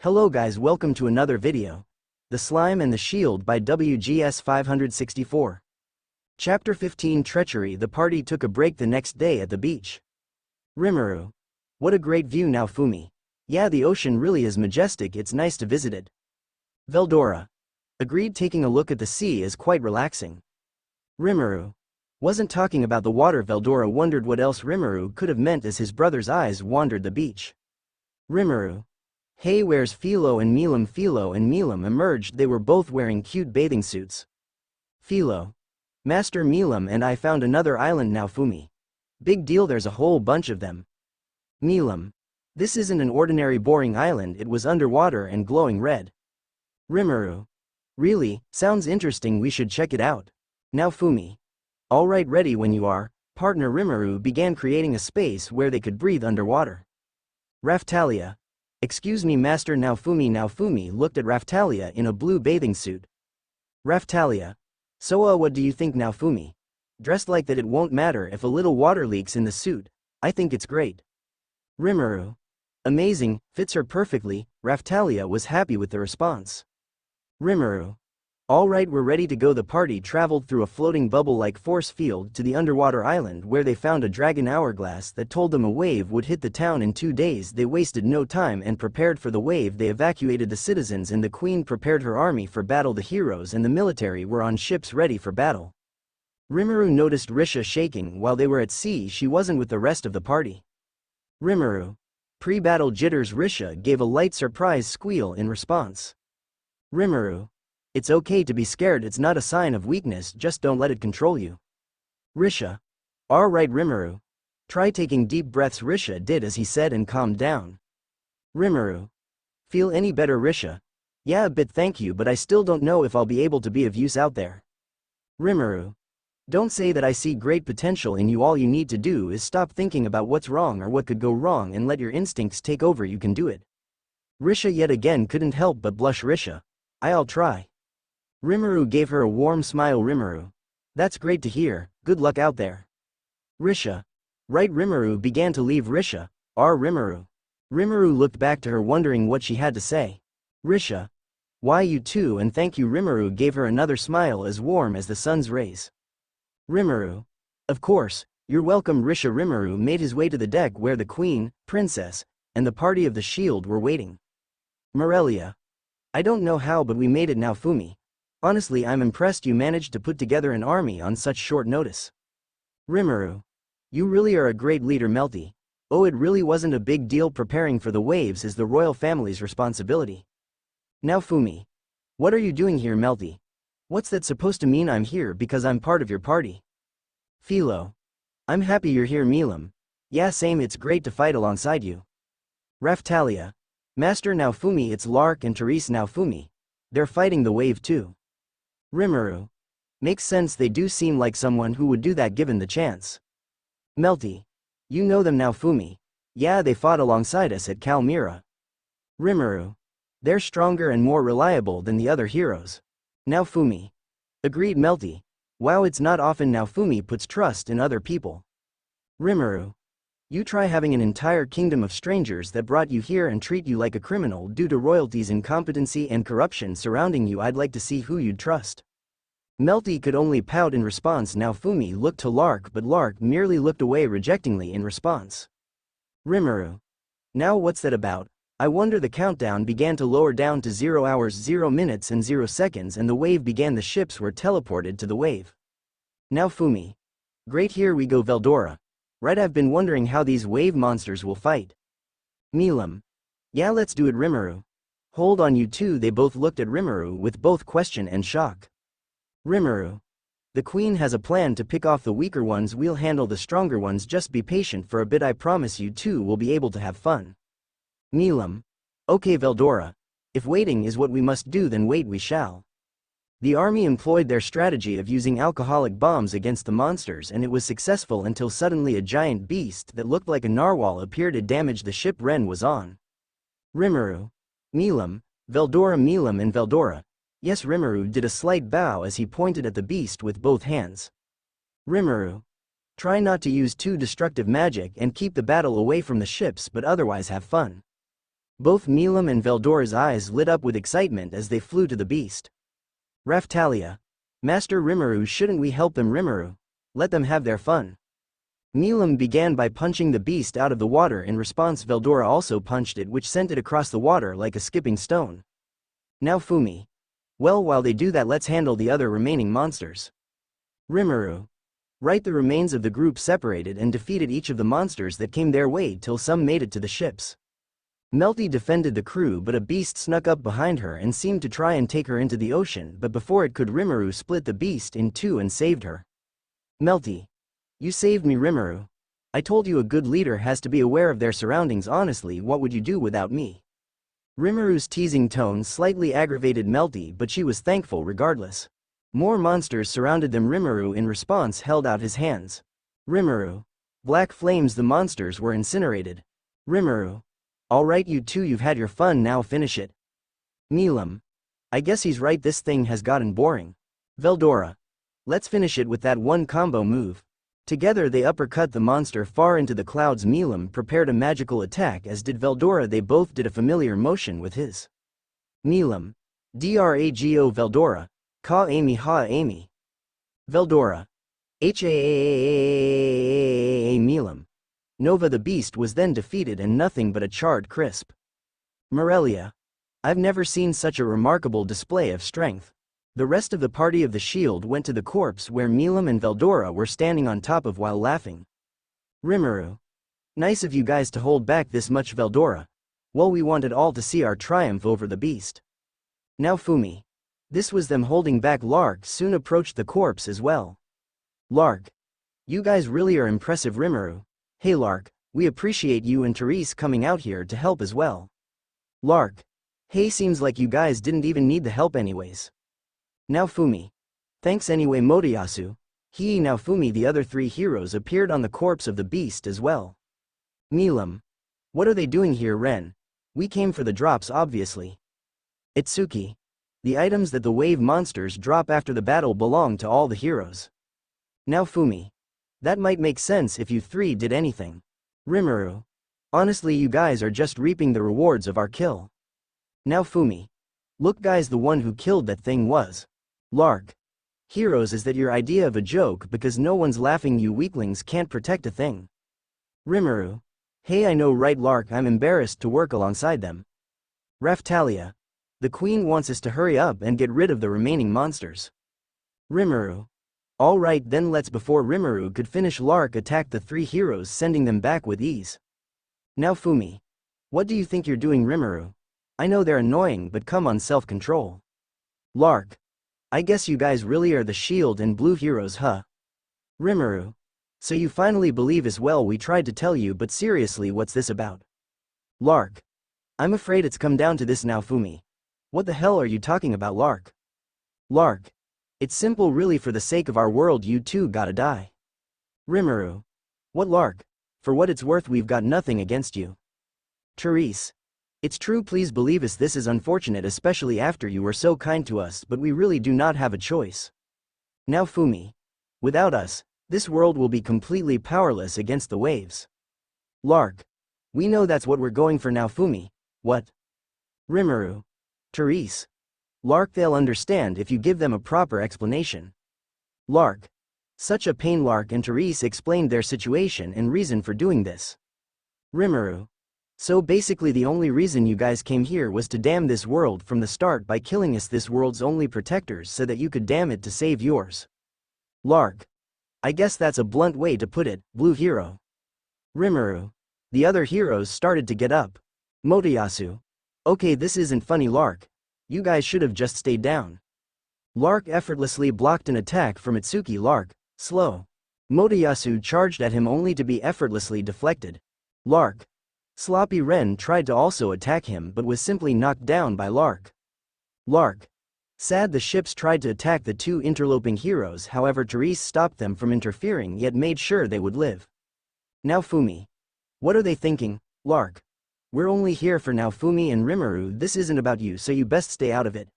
Hello guys, welcome to another video. The Slime and the Shield by WGS564. Chapter 15 Treachery. The party took a break the next day at the beach. Rimuru. What a great view now, Fumi. Yeah, the ocean really is majestic, it's nice to visit it. Veldora. Agreed, taking a look at the sea is quite relaxing. Rimuru. Wasn't talking about the water. Veldora wondered what else Rimuru could have meant as his brother's eyes wandered the beach. Rimuru. Hey, where's Philo and Milam? Philo and Milam emerged. They were both wearing cute bathing suits. Philo. Master Milam and I found another island now, Fumi. Big deal, there's a whole bunch of them. Milam. This isn't an ordinary boring island, it was underwater and glowing red. Rimuru. Really? Sounds interesting, we should check it out. Now Fumi. Alright, ready when you are. Partner. Rimuru began creating a space where they could breathe underwater. Raftalia. Excuse me, Master. Now Fumi looked at Raftalia in a blue bathing suit. Raftalia. So what do you think now, Fumi? Dressed like that, it won't matter if a little water leaks in the suit. I think it's great. Rimuru. Amazing, fits her perfectly. Raftalia was happy with the response. Rimuru. Alright, we're ready to go. The party traveled through a floating bubble-like force field to the underwater island where they found a dragon hourglass that told them a wave would hit the town in 2 days. They wasted no time and prepared for the wave. They evacuated the citizens and the queen prepared her army for battle. The heroes and the military were on ships ready for battle. Rimuru noticed Risha shaking while they were at sea. She wasn't with the rest of the party. Rimuru. Pre-battle jitters. Risha gave a light surprise squeal in response. Rimuru. It's okay to be scared, it's not a sign of weakness, just don't let it control you. Risha. Alright Rimuru. Try taking deep breaths. Risha did as he said and calmed down. Rimuru. Feel any better, Risha? Yeah, a bit, thank you, but I still don't know if I'll be able to be of use out there. Rimuru. Don't say that, I see great potential in you. All you need to do is stop thinking about what's wrong or what could go wrong and let your instincts take over. You can do it. Risha yet again couldn't help but blush. Risha. I'll try. Rimuru gave her a warm smile. Rimuru. That's great to hear, good luck out there. Risha. Right. Rimuru began to leave. Risha. Rimuru. Rimuru looked back to her wondering what she had to say. Risha. Why, you too, and thank you. Rimuru gave her another smile as warm as the sun's rays. Rimuru. Of course, you're welcome, Risha. Rimuru made his way to the deck where the queen, princess, and the party of the shield were waiting. Morelia. I don't know how, but we made it now, Fumi. Honestly, I'm impressed you managed to put together an army on such short notice. Rimuru. You really are a great leader, Melty. Oh, it really wasn't a big deal. Preparing for the waves is the royal family's responsibility. Now Fumi. What are you doing here, Melty? What's that supposed to mean? I'm here because I'm part of your party. Philo. I'm happy you're here, Milam. Yeah, same, it's great to fight alongside you. Raftalia. Master. Now Fumi, it's Lark and Therese. Now Fumi. They're fighting the wave too. Rimuru. Makes sense, they do seem like someone who would do that given the chance. Melty. You know them now, Fumi. Yeah, they fought alongside us at Kalmyra. Rimuru. They're stronger and more reliable than the other heroes. Now Fumi. Agreed, Melty. Wow, it's not often now Fumi puts trust in other people. Rimuru. You try having an entire kingdom of strangers that brought you here and treat you like a criminal due to royalty's incompetency and corruption surrounding you. I'd like to see who you'd trust. Melty could only pout in response. Now Fumi looked to Lark, but Lark merely looked away rejectingly in response. Rimuru. Now what's that about? I wonder. The countdown began to lower down to 0 hours 0 minutes and 0 seconds and the wave began. The ships were teleported to the wave. Now Fumi. Great, here we go. Veldora. Right, I've been wondering how these wave monsters will fight. Milam. Yeah, let's do it. Rimuru. Hold on, you two. They both looked at Rimuru with both question and shock. Rimuru. The queen has a plan to pick off the weaker ones. We'll handle the stronger ones. Just be patient for a bit. I promise you two will be able to have fun. Milam. Okay, Veldora. If waiting is what we must do, then wait we shall. The army employed their strategy of using alcoholic bombs against the monsters, and it was successful until suddenly a giant beast that looked like a narwhal appeared to damage the ship Ren was on. Rimuru. Milam, Veldora. Milam and Veldora. Yes. Rimuru did a slight bow as he pointed at the beast with both hands. Rimuru. Try not to use too destructive magic and keep the battle away from the ships, but otherwise have fun. Both Milam and Veldora's eyes lit up with excitement as they flew to the beast. Raftalia. Master Rimuru, shouldn't we help them? Rimuru. Let them have their fun. Milam began by punching the beast out of the water. In response, Veldora also punched it, which sent it across the water like a skipping stone. Now Fumi. Well, while they do that, let's handle the other remaining monsters. Rimuru. Right, the remains of the group separated and defeated each of the monsters that came their way till some made it to the ships. Melty defended the crew, but a beast snuck up behind her and seemed to try and take her into the ocean, but before it could, Rimuru split the beast in two and saved her. Melty. You saved me, Rimuru. I told you a good leader has to be aware of their surroundings. Honestly, what would you do without me? Rimuru's teasing tone slightly aggravated Melty, but she was thankful regardless. More monsters surrounded them. Rimuru in response held out his hands. Rimuru. Black flames. The monsters were incinerated. Rimuru. Alright, you two, you've had your fun, now finish it. Milam. I guess he's right, this thing has gotten boring. Veldora. Let's finish it with that one combo move. Together they uppercut the monster far into the clouds. Milam prepared a magical attack, as did Veldora. They both did a familiar motion with his. Milam. Drago. Veldora. Ka Amy Ha Amy. Veldora. Ha Milam. Nova the beast was then defeated and nothing but a charred crisp. Morelia. I've never seen such a remarkable display of strength. The rest of the party of the shield went to the corpse where Milam and Veldora were standing on top of while laughing. Rimuru. Nice of you guys to hold back this much, Veldora. Well, we wanted all to see our triumph over the beast. Now Fumi. This was them holding back. Lark soon approached the corpse as well. Lark. You guys really are impressive. Rimuru. Hey Lark, we appreciate you and Therese coming out here to help as well. Lark. Hey, seems like you guys didn't even need the help anyways. Now Fumi. Thanks anyway, Motoyasu. Now Fumi. The other three heroes appeared on the corpse of the beast as well. Milam. What are they doing here? Ren. We came for the drops, obviously. Itsuki. The items that the wave monsters drop after the battle belong to all the heroes. Now Fumi. That might make sense if you three did anything. Rimuru. Honestly, you guys are just reaping the rewards of our kill. Now Fumi. Look guys, the one who killed that thing was. Lark. Heroes, is that your idea of a joke? Because no one's laughing. You weaklings can't protect a thing. Rimuru. Hey, I know, right Lark, I'm embarrassed to work alongside them. Raftalia. The queen wants us to hurry up and get rid of the remaining monsters. Rimuru. Alright then, let's. Before Rimuru could finish, Lark attacked the three heroes, sending them back with ease. Now Fumi. What do you think you're doing, Rimuru? I know they're annoying, but come on, self-control. Lark. I guess you guys really are the shield and blue heroes, huh? Rimuru. So you finally believe as well? We tried to tell you, but seriously, what's this about? Lark. I'm afraid it's come down to this now, Fumi. What the hell are you talking about, Lark? Lark. It's simple, really, for the sake of our world, you two gotta die. Rimuru. What, Lark? For what it's worth, we've got nothing against you. Therese. It's true, please believe us, this is unfortunate, especially after you were so kind to us, but we really do not have a choice. Now Fumi. Without us, this world will be completely powerless against the waves. Lark. We know that's what we're going for now, Fumi. What? Rimuru. Therese. Lark, they'll understand if you give them a proper explanation. Lark. Such a pain. Lark and Therese explained their situation and reason for doing this. Rimuru. So basically the only reason you guys came here was to damn this world from the start by killing us, this world's only protectors, so that you could damn it to save yours. Lark. I guess that's a blunt way to put it, blue hero. Rimuru. The other heroes started to get up. Motoyasu. Okay, this isn't funny, Lark. You guys should have just stayed down. Lark effortlessly blocked an attack from Itsuki. Lark. Slow. Motoyasu charged at him only to be effortlessly deflected. Lark. Sloppy Ren tried to also attack him but was simply knocked down by Lark. Lark. Sad. The ships tried to attack the two interloping heroes, however Therese stopped them from interfering yet made sure they would live. Now Fumi. What are they thinking, Lark? We're only here for now, Fumi and Rimuru. This isn't about you, so you best stay out of it.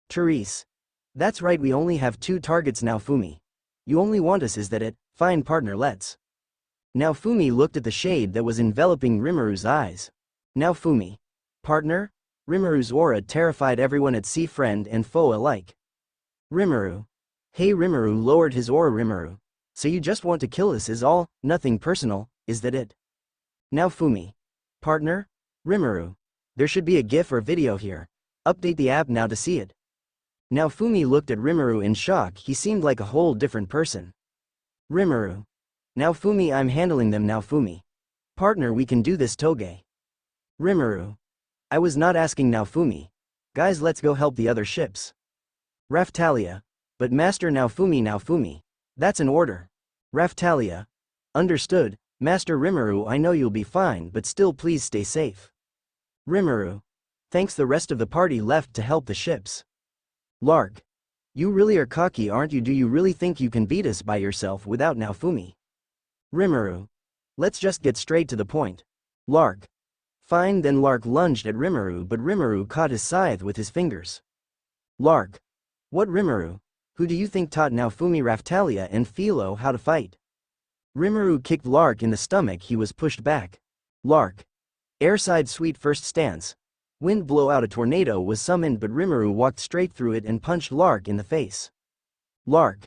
Therese. That's right, we only have two targets now, Fumi. You only want us, is that it? Fine partner, let's. Now Fumi looked at the shade that was enveloping Rimuru's eyes. Now Fumi. Partner? Rimuru's aura terrified everyone at sea, friend and foe alike. Rimuru. Hey, Rimuru lowered his aura. Rimuru. So you just want to kill us is all, nothing personal, is that it? Now Fumi. Partner? Rimuru. There should be a GIF or video here. Update the app now to see it. Now Fumi looked at Rimuru in shock. He seemed like a whole different person. Rimuru. Now Fumi, I'm handling them now Fumi. Partner, we can do this Toge. Rimuru. I was not asking now Fumi. Guys, let's go help the other ships. Raftalia. But Master now Fumi. That's an order. Raftalia. Understood, Master. Rimuru, I know you'll be fine, but still please stay safe. Rimuru. Thanks. The rest of the party left to help the ships. Lark. You really are cocky, aren't you? Do you really think you can beat us by yourself without now Fumi? Rimuru. Let's just get straight to the point. Lark. Fine. Then Lark lunged at Rimuru, but Rimuru caught his scythe with his fingers. Lark. What? Rimuru? Who do you think taught now Fumi, Raftalia and Philo how to fight? Rimuru kicked Lark in the stomach. He was pushed back. Lark. Airside sweet first stance. Wind blow out. A tornado was summoned, but Rimuru walked straight through it and punched Lark in the face. Lark.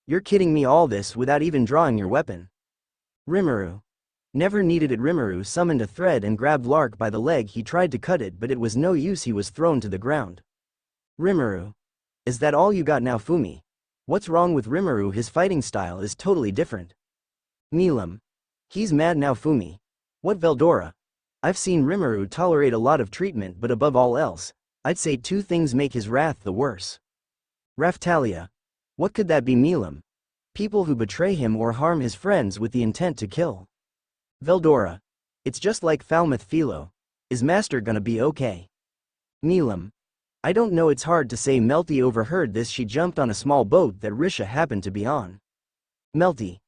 You're kidding me, all this without even drawing your weapon. Rimuru. Never needed it. Rimuru summoned a thread and grabbed Lark by the leg. He tried to cut it, but it was no use. He was thrown to the ground. Rimuru. Is that all you got now Fumi? What's wrong with Rimuru? His fighting style is totally different. Milam. He's mad now Fumi. What? Veldora. I've seen Rimuru tolerate a lot of treatment, but above all else, I'd say two things make his wrath the worse. Raftalia. What could that be? Milam. People who betray him or harm his friends with the intent to kill. Veldora. It's just like Falmouth. Philo. Is Master gonna be okay? Milam. I don't know, it's hard to say. Melty overheard this. She jumped on a small boat that Risha happened to be on. Melty.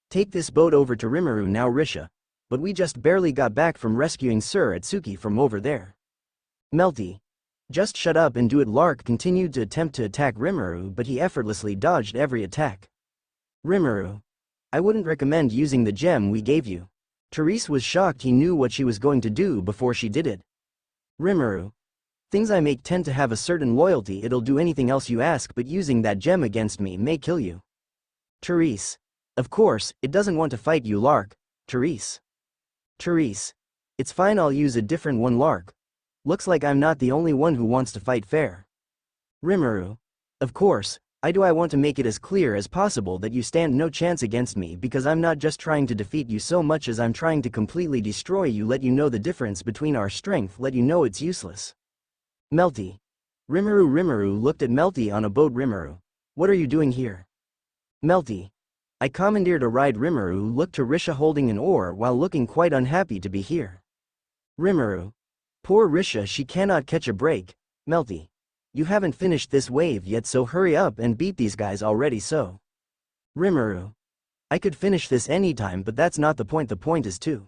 Take this boat over to Rimuru now Risha. But we just barely got back from rescuing Sir Atsuki from over there. Melty. Just shut up and do it. Lark continued to attempt to attack Rimuru, but he effortlessly dodged every attack. Rimuru. I wouldn't recommend using the gem we gave you. Therese was shocked. He knew what she was going to do before she did it. Rimuru. Things I make tend to have a certain loyalty. It'll do anything else you ask, but using that gem against me may kill you. Therese. Of course, it doesn't want to fight you. Lark. Therese. Therese. It's fine, I'll use a different one. Lark. Looks like I'm not the only one who wants to fight fair. Rimuru. Of course, I want to make it as clear as possible that you stand no chance against me, because I'm not just trying to defeat you so much as I'm trying to completely destroy you. Let you know the difference between our strength. Let you know it's useless. Melty. Rimuru looked at Melty on a boat. Rimuru. What are you doing here? Melty. I commandeered a ride. Rimuru looked to Risha holding an oar while looking quite unhappy to be here. Rimuru. Poor Risha, she cannot catch a break. Melty. You haven't finished this wave yet, so hurry up and beat these guys already. So. Rimuru. I could finish this anytime, but that's not the point. The point is to.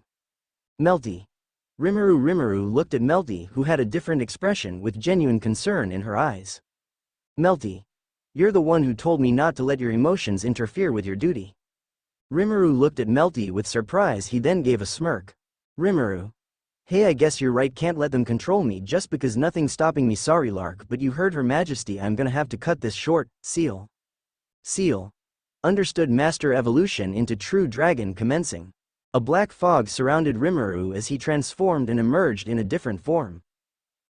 Melty. Rimuru looked at Melty, who had a different expression with genuine concern in her eyes. Melty. You're the one who told me not to let your emotions interfere with your duty. Rimuru looked at Melty with surprise. He then gave a smirk. Rimuru. Hey, I guess you're right, can't let them control me just because nothing's stopping me. Sorry Lark, but you heard Her Majesty. I'm gonna have to cut this short. Seal. Seal. Understood, Master. Evolution into true dragon commencing. A black fog surrounded Rimuru as he transformed and emerged in a different form.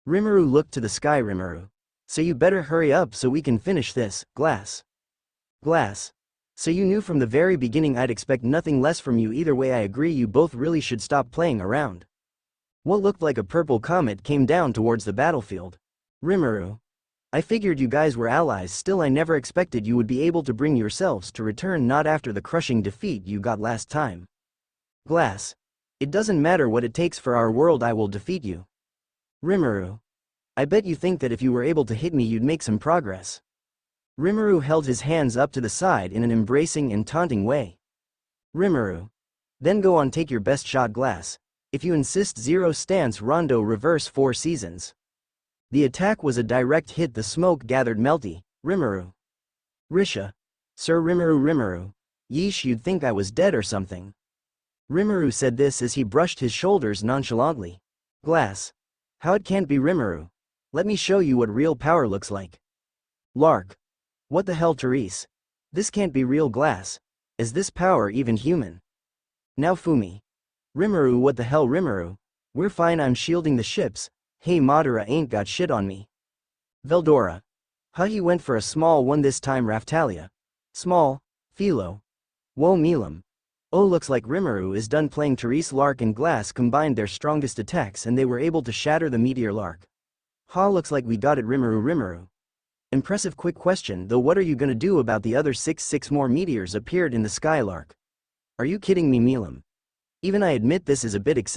Rimuru looked to the sky. Rimuru. So you better hurry up so we can finish this. Glass. Glass. So you knew from the very beginning I'd expect nothing less from you. Either way, I agree, you both really should stop playing around. What looked like a purple comet came down towards the battlefield. Rimuru. I figured you guys were allies, still I never expected you would be able to bring yourselves to return, not after the crushing defeat you got last time. Glass. It doesn't matter what it takes for our world, I will defeat you. Rimuru. I bet you think that if you were able to hit me you'd make some progress. Rimuru held his hands up to the side in an embracing and taunting way. Rimuru. Then go on, take your best shot. Glass. If you insist. Zero stance. Rondo reverse 4 seasons. The attack was a direct hit. The smoke gathered. Melty. Rimuru. Risha. Sir Rimuru. Yeesh, you'd think I was dead or something. Rimuru said this as he brushed his shoulders nonchalantly. Glass. How it can't be Rimuru? Let me show you what real power looks like. Lark. What the hell, Therese? This can't be real glass. Is this power even human? Now Fumi. Rimuru, what the hell, Rimuru? We're fine, I'm shielding the ships. Hey, Madara ain't got shit on me. Veldora. He went for a small one this time, Raftalia. Small. Philo. Whoa, Milam. Oh, looks like Rimuru is done playing. Therese, Lark and Glass combined their strongest attacks and they were able to shatter the Meteor Lark. Looks like we got it, Rimuru. Impressive. Quick question though, what are you gonna do about the other 6 more meteors appeared in the sky, Lark? Are you kidding me, Milam? Even I admit this is a bit excessive.